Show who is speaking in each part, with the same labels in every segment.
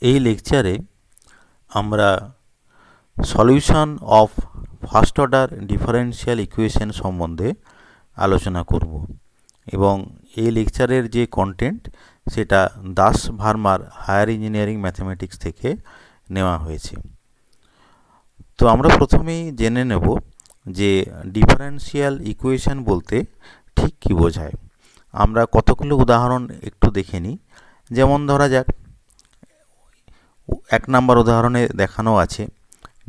Speaker 1: এই লেকচারে আমরা solution of first order differential equation সম্বন্ধে আলোচনা করব এবং এই লেকচারের যে কন্টেন্ট সেটা দাস ভার্মার হায়ার ইঞ্জিনিয়ারিং ম্যাথমেটিক্স থেকে নেওয়া হয়েছে। তো আমরা প্রথমেই জেনে নেব যে ডিফারেনশিয়াল ইকুয়েশন বলতে ঠিক কী বোঝায়। আমরা কতগুলো উদাহরণ একটু দেখে নিই। যেমন ধরা যাক, 1 নম্বর উদাহরণে দেখানো আছে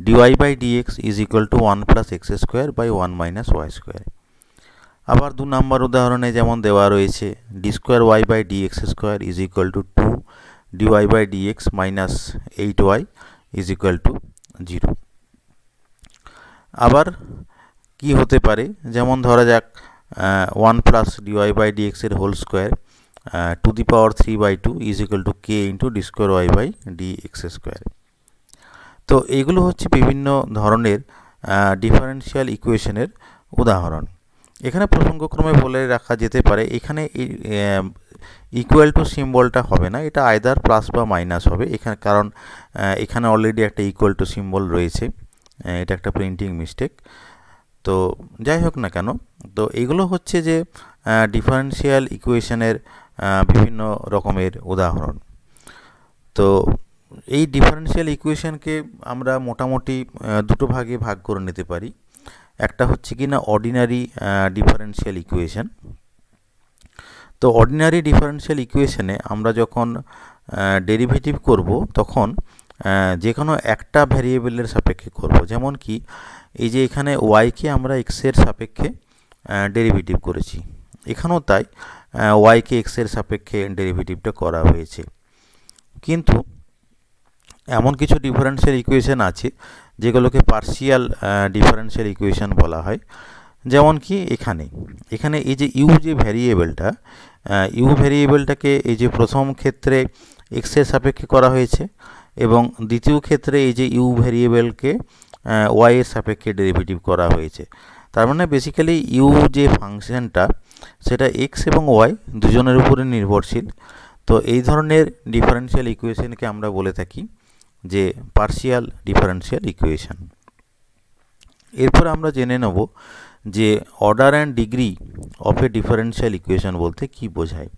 Speaker 1: dy by dx is equal to 1 plus x square by 1 minus y square। আবার 2 নম্বর উদাহরণে যেমন দেওয়া রয়েছে d square y by dx square is equal to 2 dy by dx minus 8y is equal to 0। আবার কি হতে পারে, যেমন ধরা যাক 1 plus dy by dx এর whole square to the power 3 by 2 is equal to k into d square y by dx square। তো এগুলো হচ্ছে বিভিন্ন ধরনের ডিফারেনশিয়াল ইকুয়েশনের উদাহরণ। এখানে প্রসঙ্গক্রমে বলে রাখা যেতে পারে, এখানে ইকুয়াল টু সিম্বলটা হবে না, এটা আইদার প্লাস বা মাইনাস হবে এখানে, কারণ এখানে অলরেডি একটা ইকুয়াল টু সিম্বল রয়েছে, এটা একটা প্রিন্টিং মিস্টেক। তো যাই হোক না কেন, তো এগুলো হচ্ছে যে ডিফারেনশিয়াল ইকুয়েশনের বিভিন্ন রকমের উদাহরণ। তো এই ডিফারেনশিয়াল ইকুয়েশনকে আমরা মোটামুটি দুটো ভাগে ভাগ করে নিতে পারি। একটা হচ্ছে কি না অর্ডিনারি ডিফারেনশিয়াল ইকুয়েশন। তো অর্ডিনারি ডিফারেনশিয়াল ইকুয়েশনে আমরা যখন ডেরিভেটিভ করব তখন যে কোনো একটা ভ্যারিয়েবলের সাপেক্ষে করব। যেমন কি এই যে এখানে ওয়াইকে আমরা এক্সের সাপেক্ষে ডেরিভেটিভ করেছি, এখানেও তাই ওয়াইকে এক্সের সাপেক্ষে ডেরিভেটিভটা করা হয়েছে। কিন্তু এমন কিছু ডিফারেনশিয়াল ইকুয়েশন আছে যেগুলোকে পার্শিয়াল ডিফারেনশিয়াল ইকুয়েশন বলা হয়। যেমন কি এখানে এই যে ইউ যে ভ্যারিয়েবলটা, ইউ ভ্যারিয়েবলটাকে এই যে প্রথম ক্ষেত্রে এক্সের সাপেক্ষে করা হয়েছে এবং দ্বিতীয় ক্ষেত্রে এই যে ইউ ভ্যারিয়েবলকে ওয়াই এর সাপেক্ষে ডেরিভেটিভ করা হয়েছে। তার মানে বেসিক্যালি ইউ যে ফাংশনটা সেটা এক্স এবং ওয়াই দুজনের উপরে নির্ভরশীল। তো এই ধরনের ডিফারেনশিয়াল ইকুয়েশনকে আমরা বলে থাকি যে পার্শিয়াল ডিফারেনশিয়াল ইকুয়েশন। এরপর আমরা জেনে নেব যে order and degree of a differential equation বলতে কি বোঝায়।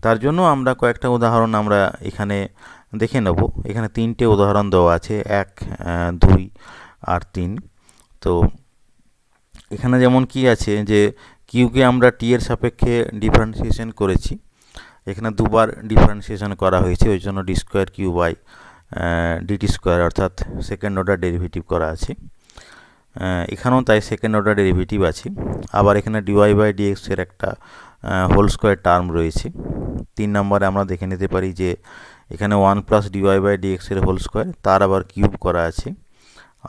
Speaker 1: তার জন্য আমরা কয়েকটা উদাহরণ আমরা এখানে দেখে নেব। এখানে 3টে উদাহরণ দেওয়া আছে, 1, 2 আর 3। তো এখানে যেমন কি আছে যে কিউকে আমরা টি এর সাপেক্ষে ডিফারেন্সিয়েশন করেছি, এখানে দুবার ডিফারেন্সিয়েশন করা হয়েছে, ওই জন্য d square q by dt square অর্থাৎ সেকেন্ড অর্ডার ডেরিভেটিভ করা আছে। এখানেও তাই সেকেন্ড অর্ডার ডেরিভেটিভ আছে। আবার এখানে ডিওয়াই বাই ডিএক্স এর একটা হোল স্কোয়ার টার্ম রয়েছে। 3 নম্বরে আমরা দেখে নিতে পারি যে এখানে 1 প্লাস ডিওয়াই বাই ডিএক্স এর হোল স্কোয়ার, তার আবার কিউব করা আছে,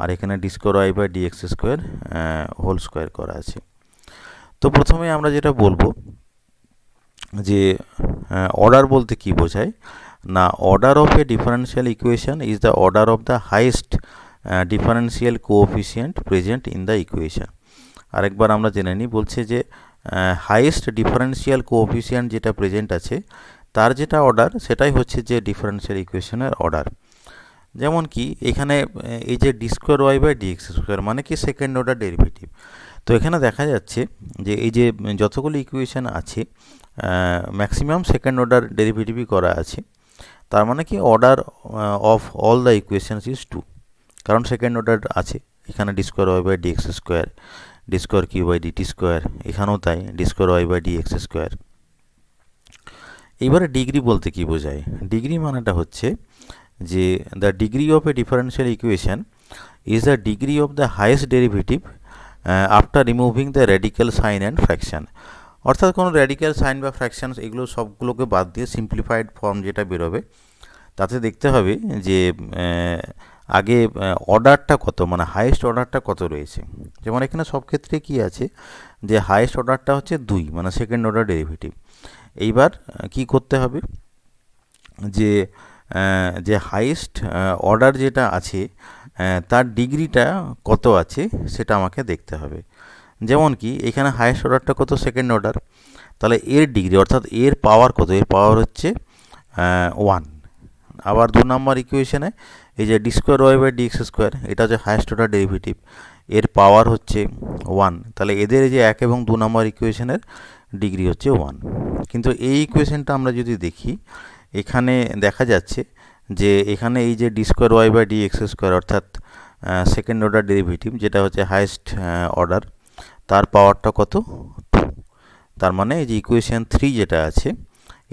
Speaker 1: আর এখানে d square y by dx square whole square করা আছে। তো প্রথমে আমরা যেটা বলবো যে অর্ডার বলতে কি বোঝায় না, order of a differential equation is the order of the highest differential coefficient present in the equation. আরেকবার আমরা জেনে নিই, বলছে যে হাইয়েস্ট ডিফারেনশিয়াল কোএফিসিয়েন্ট যেটা প্রেজেন্ট আছে তার যেটা অর্ডার সেটাই হচ্ছে যে ডিফারেনশিয়াল ইকুয়েশনের অর্ডার। যেমন কি এখানে এই যে d square y by dx square মানে কি সেকেন্ড অর্ডার ডেরিভেটিভ। তো এখানে দেখা যাচ্ছে যে এই যে যতগুলো ইকুয়েশন আছে ম্যাক্সিমাম সেকেন্ড অর্ডার ডেরিভেটিভই করা আছে। তার মানে কি order of all the equations is 2, কারণ সেকেন্ড অর্ডার আছে। এখানে d square y by dx square, d square q by dt square, এখানেও তাই d square y by dx square. এবারে ডিগ্রি বলতে কি বোঝায়। ডিগ্রি মানেটা হচ্ছে যে the degree of a differential equation is the degree of the highest derivative after removing the radical sign and fraction. অর্থাৎ কোনো র্যাডিক্যাল সাইন বা ফ্র্যাকশান এগুলো সবগুলোকে বাদ দিয়ে সিম্পলিফাইড ফর্ম যেটা বেরোবে তাতে দেখতে হবে যে আগে অর্ডারটা কত, মানে হাইয়েস্ট অর্ডারটা কত রয়েছে। যেমন এখানে সব ক্ষেত্রে কি আছে যে হাইয়েস্ট অর্ডারটা হচ্ছে 2, মানে সেকেন্ড অর্ডার ডেরিভেটিভ। এইবার কি করতে হবে যে যে হাইয়েস্ট অর্ডার যেটা আছে তার ডিগ্রিটা কত আছে সেটা আমাকে দেখতে হবে। যেমন কি এখানে হাইয়েস্ট অর্ডারটা কত, সেকেন্ড অর্ডার, তাহলে এর ডিগ্রি অর্থাৎ এর পাওয়ার কত, এর পাওয়ার হচ্ছে 1। আবার 2 নম্বর ইকুয়েশনে এই যে d square y by dx square, এটা হচ্ছে হায়েস্ট অর্ডার ডেরিভেটিভ, এর পাওয়ার হচ্ছে 1। তাহলে এদের এই যে 1 এবং 2 নম্বর ইকুয়েশনের ডিগ্রি হচ্ছে 1। কিন্তু এই ইকুয়েশনটা আমরা যদি দেখি, এখানে দেখা যাচ্ছে যে এখানে এই যে d square y by dx square অর্থাৎ সেকেন্ড অর্ডার ডেরিভেটিভ, যেটা হচ্ছে হায়েস্ট অর্ডার, তার পাওয়ারটা কত? 2। তার মানে এই যে ইকুয়েশন 3 যেটা আছে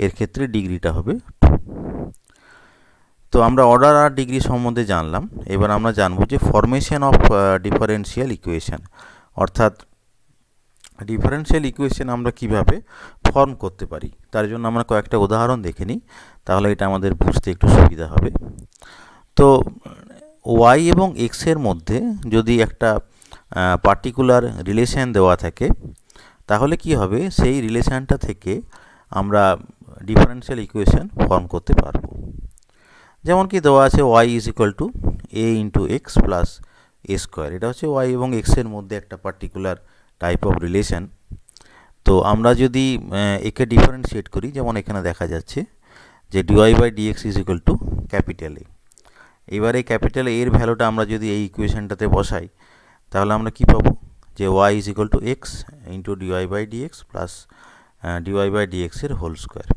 Speaker 1: এর ক্ষেত্রে ডিগ্রিটা হবে 2। তো আমরা অর্ডার আর ডিগ্রি সম্বন্ধে জানলাম। এবার আমরা জানবো যে ফরমেশন অফ ডিফারেন্সিয়াল ইকুয়েশন, অর্থাৎ ডিফারেন্সিয়াল ইকুয়েশন আমরা কিভাবে ফর্ম করতে পারি। তার জন্য আমরা কয়েকটা উদাহরণ দেখে নিই, তাহলে এটা আমাদের বুঝতে একটু সুবিধা হবে। তো ওয়াই এবং এক্স এর মধ্যে যদি একটা পার্টিকুলার রিলেশন দেওয়া থাকে, তাহলে কি হবে, সেই রিলেশনটা থেকে আমরা ডিফারেন্সিয়াল ইকুয়েশন ফর্ম করতে পারবো। যেমন কি দেওয়া আছে y is equal two a into x plus A square. এটা হচ্ছে y এবং x এর মধ্যে একটা পার্টিকুলার টাইপ অফ রিলেশন। তো আমরা যদি একে ডিফারেন্সিয়েট করি, যেমন এখানে দেখা যাচ্ছে যে dy by dx is equal to capital A। এবারে ক্যাপিটাল A এর ভ্যালুটা আমরা যদি এই ইকুয়েশনটাতে বসাই, তাহলে আমরা কি পাবো, যে y is equal to x into dy by dx plus dy by dx এর হোল স্কোয়ার।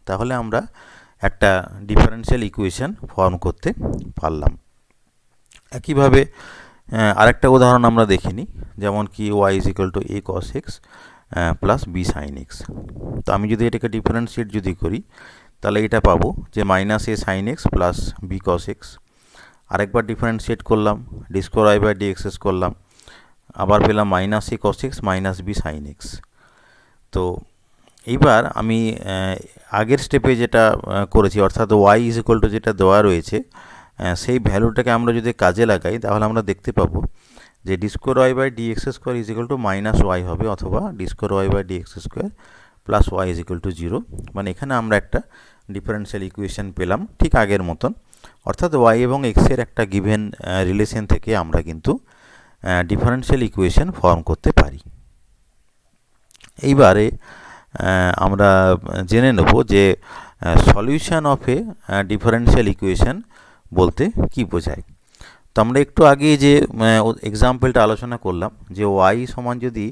Speaker 1: তাহলে আমরা একটা ডিফারেন্সিয়াল ইকুয়েশন ফর্ম করতে পারলাম। একইভাবে আরেকটা উদাহরণ আমরা দেখে নিই, যেমন কি y is equal two a cos x plus b sin x। তো আমি যদি এটাকে ডিফারেন্সিয়েট যদি করি, তাহলে এটা পাবো যে minus a sin x plus b cos x। আরেকবার ডিফারেন্সিয়েট করলাম, d square y by dx করলাম, আবার পেলাম minus a cos x minus b sin x। তো এইবার আমি আগের স্টেপে যেটা করেছি, অর্থাৎ y ইজ ইকুয়াল টু যেটা দেওয়া রয়েছে, সেই ভ্যালুটাকে আমরা যদি কাজে লাগাই, তাহলে আমরা দেখতে পাবো যে d square y by dx square is equal to minus y হবে, অথবা d square y by dx square plus y is equal to 0। মানে এখানে আমরা একটা ডিফারেন্সিয়াল ইকুয়েশন পেলাম ঠিক আগের মতন, অর্থাৎ ওয়াই এবং এক্সের একটা গিভেন রিলেশন থেকে আমরা কিন্তু ডিফারেন্সিয়াল ইকুয়েশন ফর্ম করতে পারি। এইবারে আমরা জেনে নেব যে solution of A differential equation বলতে কি বোঝায়। তো আমরা একটু আগে যে এক্সাম্পলটা আলোচনা করলাম, যে y সমান যদি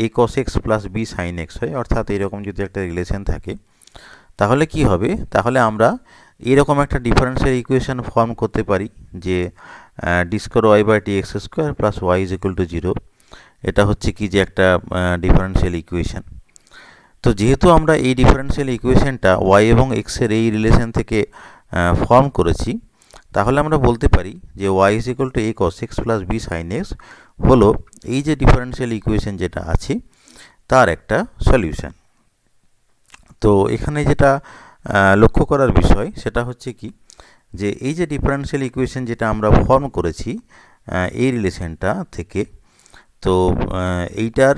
Speaker 1: a cos x plus b sin x হয়, অর্থাৎ এরকম যদি একটা রিলেশন থাকে, তাহলে কি হবে, তাহলে আমরা এরকম একটা ডিফারেন্সিয়াল ইকুয়েশন ফর্ম করতে পারি যে d square y by dx square plus y is equal to 0। এটা হচ্ছে কি যে একটা ডিফারেন্সিয়াল ইকুয়েশন। তো যেহেতু আমরা এই ডিফারেন্সিয়াল ইকুয়েশনটা y এবং x এর এই রিলেশন থেকে ফর্ম করেছি, তাহলে আমরা বলতে পারি যে y is equal two a cos x plus b sin x হলো এই যে ডিফারেন্সিয়াল ইকুয়েশন যেটা আছে তার একটা সলিউশন। তো এখানে যেটা লক্ষ্য করার বিষয় সেটা হচ্ছে কি, যে এই যে ডিফারেন্সিয়াল ইকুয়েশন যেটা আমরা ফর্ম করেছি এই রিলেশনটা থেকে, তো এইটার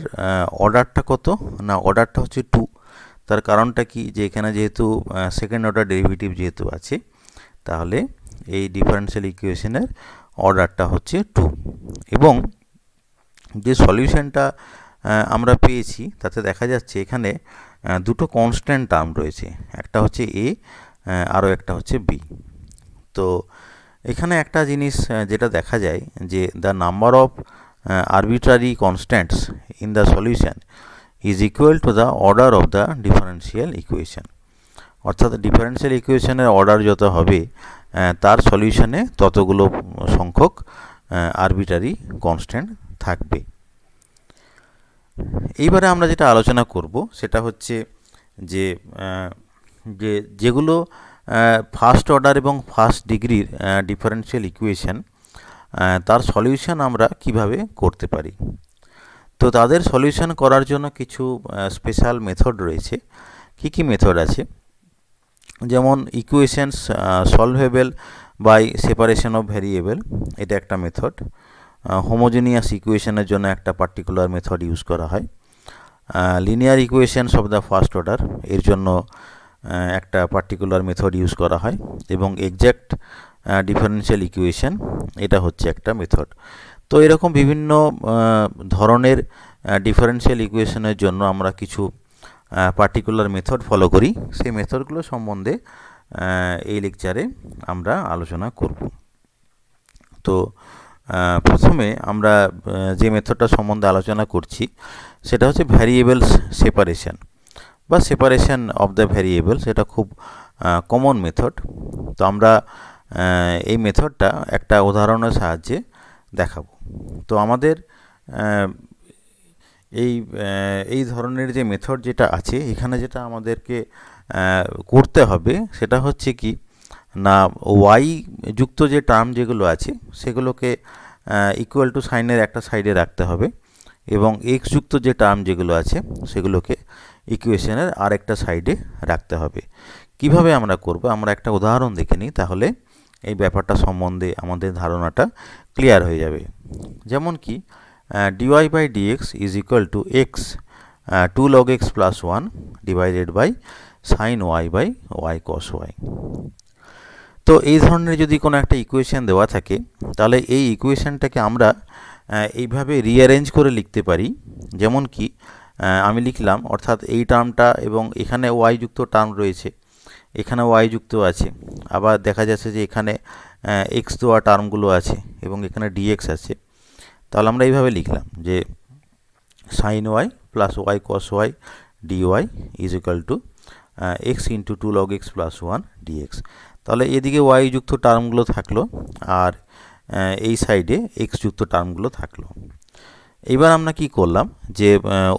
Speaker 1: অর্ডারটা কত না, অর্ডারটা হচ্ছে 2। তার কারণটা কি, যে এখানে যেহেতু সেকেন্ড অর্ডার ডেরিভেটিভ যেহেতু আছে, তাহলে এই ডিফারেন্সিয়াল ইকুয়েশনের অর্ডারটা হচ্ছে 2। এবং যে সলিউশনটা আমরা পেয়েছি তাতে দেখা যাচ্ছে এখানে দুটো কনস্ট্যান্ট টার্ম রয়েছে, একটা হচ্ছে a আরও একটা হচ্ছে b। তো এখানে একটা জিনিস যেটা দেখা যায় যে the number of arbitrary constants in the solution is equal to the order of the differential equation। অর্থাৎ ডিফারেন্সিয়াল ইকুয়েশনের অর্ডার যত হবে তার সলিউশনে ততগুলো সংখ্যক আরবিট্রারি কনস্ট্যান্ট থাকবে। এইবারে আমরা যেটা আলোচনা করব সেটা হচ্ছে যে যেগুলো ফার্স্ট অর্ডার এবং ফার্স্ট ডিগ্রির ডিফারেন্সিয়াল ইকুয়েশন, তার সলিউশন আমরা কিভাবে করতে পারি। তো তাদের সলিউশন করার জন্য কিছু স্পেশাল মেথড রয়েছে। কি কি মেথড আছে, যেমন equations solvable by separation of variable, এটা একটা মেথড। হোমোজেনিয়াস ইকুয়েশনের জন্য একটা পার্টিকুলার মেথড ইউজ করা হয়। Linear equations of the first order, এর জন্য একটা পার্টিকুলার মেথড ইউজ করা হয়। এবং এক্স্যাক্ট ডিফারেন্সিয়াল ইকুয়েশন, এটা হচ্ছে একটা মেথড। তো এরকম বিভিন্ন ধরনের ডিফারেন্সিয়াল ইকুয়েশনের জন্য আমরা কিছু পার্টিকুলার মেথড ফলো করি। সেই মেথডগুলো সম্বন্ধে এই লেকচারে আমরা আলোচনা করব। তো প্রথমে আমরা যে মেথডটা সম্বন্ধে আলোচনা করছি সেটা হচ্ছে ভ্যারিয়েবলস সেপারেশন বা সেপারেশন অফ দ্য ভ্যারিয়েবলস। এটা খুব কমন মেথড। তো আমরা এই মেথডটা একটা উদাহরণের সাহায্যে দেখাবো। তো আমাদের এই ধরনের যে মেথড যেটা আছে, এখানে যেটা আমাদেরকে করতে হবে সেটা হচ্ছে কি না, ওয়াই যুক্ত যে টার্ম যেগুলো আছে সেগুলোকে ইকুয়াল টু সাইনের একটা সাইডে রাখতে হবে এবং এক্স যুক্ত যে টার্ম যেগুলো আছে সেগুলোকে ইকুয়েশনের আরেকটা সাইডে রাখতে হবে। কিভাবে আমরা করব, আমরা একটা উদাহরণ দেখে নিই, তাহলে এই ব্যাপারটা সম্বন্ধে আমাদের ধারণাটা ক্লিয়ার হয়ে যাবে। যেমন কি dy by dx is equal to x 2 log x plus 1 divided by sin y by y cos y। তো এই ধরনের যদি কোনো একটা ইকুয়েশন দেওয়া থাকে তাহলে এই ইকুয়েশনটাকে আমরা এইভাবে রিঅ্যারেঞ্জ করে লিখতে পারি। যেমন কি আমি লিখলাম, অর্থাৎ এই টার্মটা এবং এখানে ওয়াই যুক্ত টার্ম রয়েছে, এখানে ওয়াই যুক্ত আছে, আবার দেখা যাচ্ছে যে এখানে এক্স দেওয়া টার্মগুলো আছে এবং এখানে ডিএক্স আছে। তাহলে আমরা এইভাবে লিখলাম যে sine y plus y cos y dy is equal to x into 2 log x plus 1 dx. তাহলে এদিকে ওয়াই যুক্ত টার্মগুলো থাকলো আর এই সাইডে এক্স যুক্ত টার্মগুলো থাকলো। এবার আমরা কি করলাম যে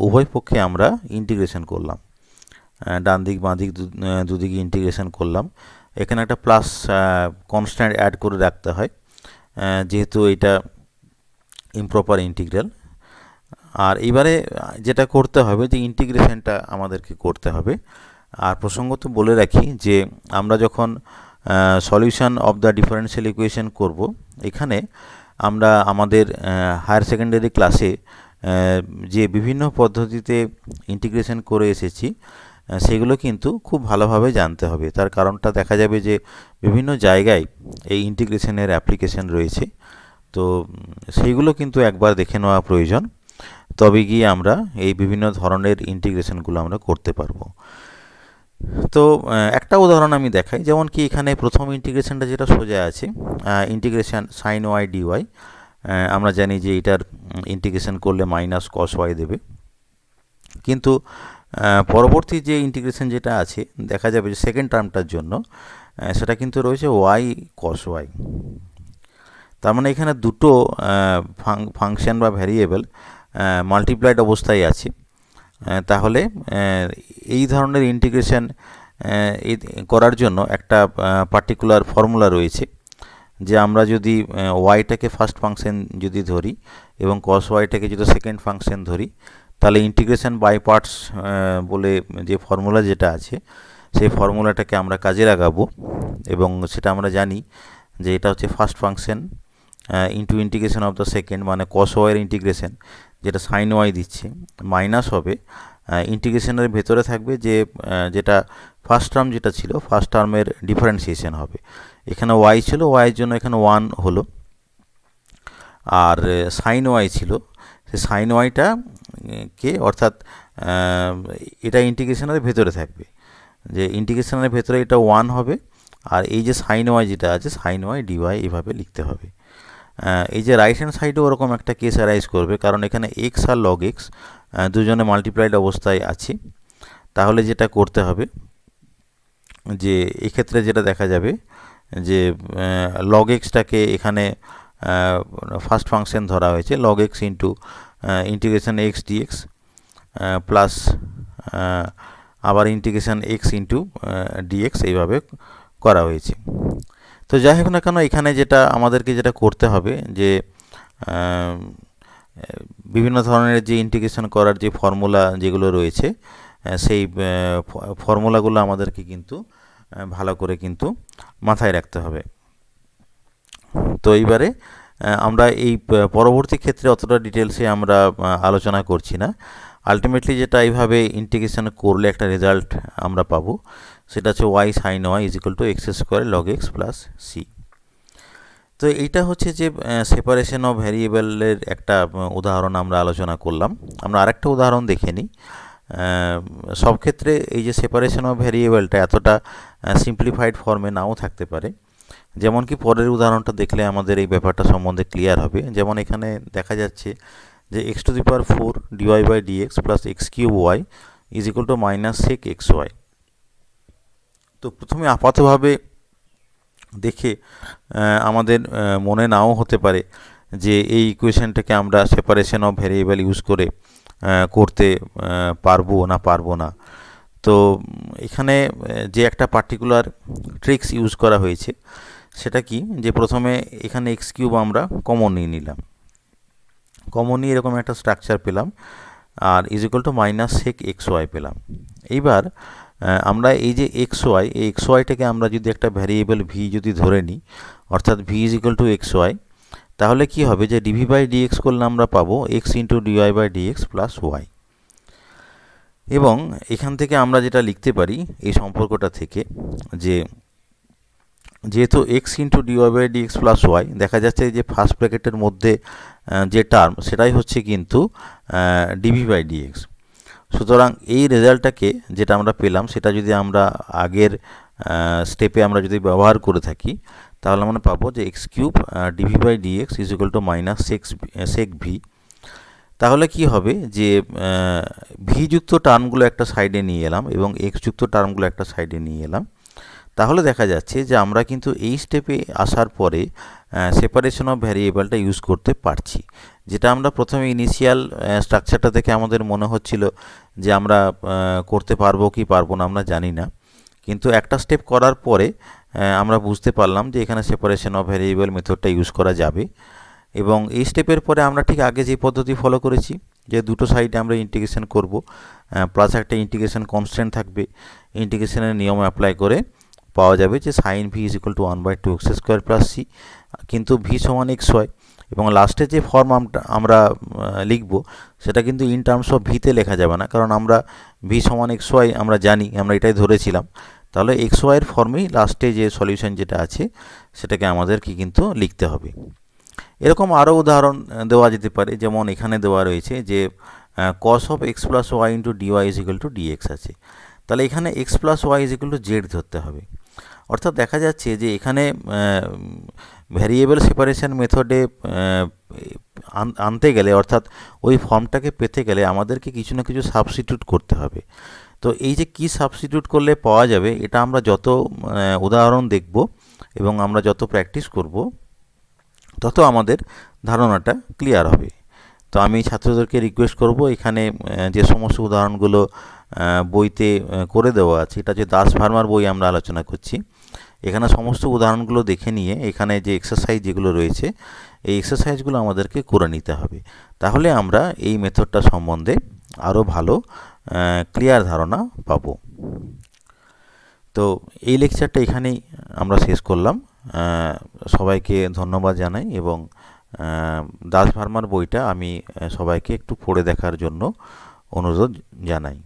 Speaker 1: উভয় পক্ষে আমরা ইন্টিগ্রেশন করলাম, ডান দিক বাঁ দিক দুদিকে ইন্টিগ্রেশন করলাম। এখানে একটা প্লাস কনস্ট্যান্ট অ্যাড করে রাখতে হয় যেহেতু এটা ইমপ্রপার ইন্টিগ্রাল। আর এবারে যেটা করতে হবে যে ইন্টিগ্রেশনটা আমাদেরকে করতে হবে। আর প্রসঙ্গত বলে রাখি যে আমরা যখন solution of the differential equation করব, এখানে আমরা আমাদের হায়ার সেকেন্ডারি ক্লাসে যে বিভিন্ন পদ্ধতিতে ইন্টিগ্রেশন করে এসেছি সেগুলো কিন্তু খুব ভালোভাবে জানতে হবে। তার কারণটা দেখা যাবে যে বিভিন্ন জায়গায় এই ইন্টিগ্রেশনের অ্যাপ্লিকেশন রয়েছে, তো সেইগুলো কিন্তু একবার দেখে নেওয়া প্রয়োজন, তবে গিয়ে আমরা এই বিভিন্ন ধরনের ইন্টিগ্রেশনগুলো আমরা করতে পারবো। তো একটা উদাহরণ আমি দেখাই। যেমন কি এখানে প্রথম ইন্টিগ্রেশনটা যেটা সোজা আছে, ইন্টিগ্রেশন সাইন ওয়াই ডিওয়াই, আমরা জানি যে এটার ইন্টিগ্রেশন করলে মাইনাস কস ওয়াই দেবে। কিন্তু পরবর্তী যে ইন্টিগ্রেশন যেটা আছে দেখা যাবে যে সেকেন্ড টার্মটার জন্য সেটা কিন্তু রয়েছে ওয়াই কস ওয়াই। তার মানে এখানে দুটো ফাংশন বা ভ্যারিয়েবল মাল্টিপ্লাইড অবস্থায় আছে। তাহলে এই ধরনের ইন্টিগ্রেশন করার জন্য একটা পার্টিকুলার ফর্মুলা রয়েছে যে আমরা যদি ওয়াইটাকে ফার্স্ট ফাংশন যদি ধরি এবং কস ওয়াইটাকে যদি সেকেন্ড ফাংশন ধরি, তাহলে ইন্টিগ্রেশন বাই পার্টস বলে যে ফর্মুলা যেটা আছে সেই ফর্মুলাটাকে আমরা কাজে লাগাবো। এবং সেটা আমরা জানি যে এটা হচ্ছে first function into integration of the second, মানে কস ওয়াইয়ের ইন্টিগ্রেশন যেটা সাইন ওয়াই দিচ্ছে, মাইনাস হবে ইন্টিগ্রেশনের ভেতরে থাকবে যে যেটা ফার্স্ট টার্ম যেটা ছিল ফার্স্ট টার্মের ডিফারেন্সিয়েশন হবে। এখানে ওয়াই ছিল, ওয়াইয়ের জন্য এখানে 1 হলো, আর সাইন ওয়াই ছিল, সে সাইন ওয়াইটা কে অর্থাৎ এটা ইন্টিগ্রেশনের ভেতরে থাকবে, যে ইন্টিগ্রেশনের ভেতরে এটা 1 হবে, আর এই যে সাইন ওয়াই যেটা আছে সাইন ওয়াই ডিওয়াই এভাবে লিখতে হবে। এই যে রাইট হ্যান্ড সাইডে ওরকম একটা কেস অ্যারাইজ করবে, কারণ এখানে এক্স আর লগ এক্স দুজনে মাল্টিপ্লাইড অবস্থায় আছে। তাহলে যেটা করতে হবে যে এক্ষেত্রে যেটা দেখা যাবে যে লগ এক্সটাকে এখানে ফার্স্ট ফাংশন ধরা হয়েছে, log x into integration x dx plus আবার ইন্টিগ্রেশন এক্স ইন্টু ডিএক্স এইভাবে করা হয়েছে। তো যাই হোক না কেন, এখানে যেটা আমাদেরকে যেটা করতে হবে যে বিভিন্ন ধরনের যে ইন্টিগ্রেশন করার যে ফর্মুলা যেগুলো রয়েছে সেই ফর্মুলাগুলো আমাদেরকে কিন্তু ভালো করে কিন্তু মাথায় রাখতে হবে। তো এইবারে আমরা এই পরবর্তী ক্ষেত্রে অতটা ডিটেলসে আমরা আলোচনা করছি না। আলটিমেটলি যেটা এইভাবে ইন্টিগ্রেশন করলে একটা রেজাল্ট আমরা পাবো সেটা হচ্ছে y sine y is equal to x square log x plus c. তো এইটা হচ্ছে যে সেপারেশন অফ ভ্যারিয়েবলের একটা উদাহরণ আমরা আলোচনা করলাম। আমরা আরেকটা উদাহরণ দেখে নিই। সব ক্ষেত্রে এই যে সেপারেশন অফ ভ্যারিয়েবলটা এতটা সিম্পলিফাইড ফর্মে নাও থাকতে পারে। যেমন কি পরের উদাহরণটা দেখলে আমাদের এই ব্যাপারটা সম্বন্ধে ক্লিয়ার হবে। যেমন এখানে দেখা যাচ্ছে যে x to the power 4 dy by dx plus x cube y is equal to minus sec x y. তো প্রথমে আপাতভাবে দেখে আমাদের মনে নাও হতে পারে যে এই ইকুয়েশনটাকে আমরা সেপারেশন অফ ভ্যারিয়েবল ইউজ করে করতে পারবো না। তো এখানে যে একটা পার্টিকুলার ট্রিক্স ইউজ করা হয়েছে সেটা কি, যে প্রথমে এখানে এক্স কিউব আমরা কমন নিয়ে নিলাম, কমন নিয়ে এরকম একটা স্ট্রাকচার পেলাম, আর is equal to minus sec x y পেলাম। এইবার আমরা এই যে এক্স ওয়াই, এই এক্স ওয়াইটাকে আমরা যদি একটা ভ্যারিয়েবল ভি যদি ধরে নিই, অর্থাৎ v is equal to x y, তাহলে কি হবে যে ডিভি বাই ডিএক্স করলে আমরা পাবো x into dy by dx plus y. এবং এখান থেকে আমরা যেটা লিখতে পারি এই সম্পর্কটা থেকে, যে যেহেতু x into dy by dx plus y, দেখা যাচ্ছে যে ফার্স্ট ব্র্যাকেটের মধ্যে যে টার্ম সেটাই হচ্ছে কিন্তু ডিভি বাই ডিএক্স। সুতরাং এই রেজাল্টটাকে যেটা আমরা পেলাম সেটা যদি আমরা আগের স্টেপে আমরা যদি ব্যবহার করে থাকি, তাহলে আমরা পাবো যে x cube dv by dx is equal to minus sec v. তাহলে কি হবে যে ভি যুক্ত টার্মগুলো একটা সাইডে নিয়ে এলাম এবং এক্স যুক্ত টার্মগুলো একটা সাইডে নিয়ে এলাম। তাহলে দেখা যাচ্ছে যে আমরা কিন্তু এই স্টেপে আসার পরে সেপারেশন অফ ভ্যারিয়েবলটা ইউজ করতে পারছি, যেটা আমরা প্রথমে ইনিশিয়াল স্ট্রাকচারটা থেকে আমাদের মনে হচ্ছিল যে আমরা করতে পারবো কি পারবো না আমরা জানি না, কিন্তু একটা স্টেপ করার পরে আমরা বুঝতে পারলাম যে এখানে সেপারেশন অফ ভ্যারিয়েবল মেথডটা ইউজ করা যাবে। এবং এই স্টেপের পরে আমরা ঠিক আগে যে পদ্ধতি ফলো করেছি, যে দুটো সাইডে আমরা ইন্টিগ্রেশন করব, প্লাস একটা ইন্টিগ্রেশন কনস্ট্যান্ট থাকবে, ইন্টিগ্রেশনের নিয়ম অ্যাপ্লাই করে পাওয়া যাবে যে sine v is equal to 1/2 x square plus c, কিন্তু ভি সমান এক্স ওয়াই। এবং লাস্টে যে ফর্ম আমরা লিখব সেটা কিন্তু ইন টার্মস অফ ভিতে লেখা যাবে না, কারণ আমরা ভি সমান এক্স ওয়াই আমরা জানি, আমরা এটাই ধরেছিলাম। তাহলে এক্স ওয়াইয়ের ফর্মেই লাস্টে যে সলিউশন যেটা আছে সেটাকে আমাদেরকে কিন্তু লিখতে হবে। এরকম আরও উদাহরণ দেওয়া যেতে পারে, যেমন এখানে দেওয়া রয়েছে যে cos of x plus y into dy is equal to dx আছে। তাহলে এখানে x plus y is equal to z ধরতে হবে। অর্থাৎ দেখা যাচ্ছে যে এখানে ভ্যারিয়েবল সেপারেশন মেথডে আনতে গেলে, অর্থাৎ ওই ফর্মটাকে পেতে গেলে আমাদেরকে কিছু না কিছু সাবস্টিটিউট করতে হবে। তো এই যে কি সাবস্টিটিউট করলে পাওয়া যাবে, এটা আমরা যত উদাহরণ দেখব এবং আমরা যত প্র্যাকটিস করব তত আমাদের ধারণাটা ক্লিয়ার হবে। তো আমি ছাত্রদেরকে রিকোয়েস্ট করব, এখানে যে সমস্ত উদাহরণগুলো বইতে করে দেওয়া আছে, এটা যে দাস ভার্মার বই আমরা আলোচনা করছি, এখানে সমস্ত উদাহরণগুলো দেখে নিয়ে এখানে যে এক্সারসাইজ যেগুলো রয়েছে এই এক্সারসাইজগুলো আমাদেরকে করে নিতে হবে। তাহলে আমরা এই মেথডটা সম্বন্ধে আরও ভালো ক্লিয়ার ধারণা পাবো। তো এই লেকচারটা এখানেই আমরা শেষ করলাম। সবাইকে ধন্যবাদ জানাই এবং দাস ভার্মার বইটা আমি সবাইকে একটু পড়ে দেখার জন্য অনুরোধ জানাই।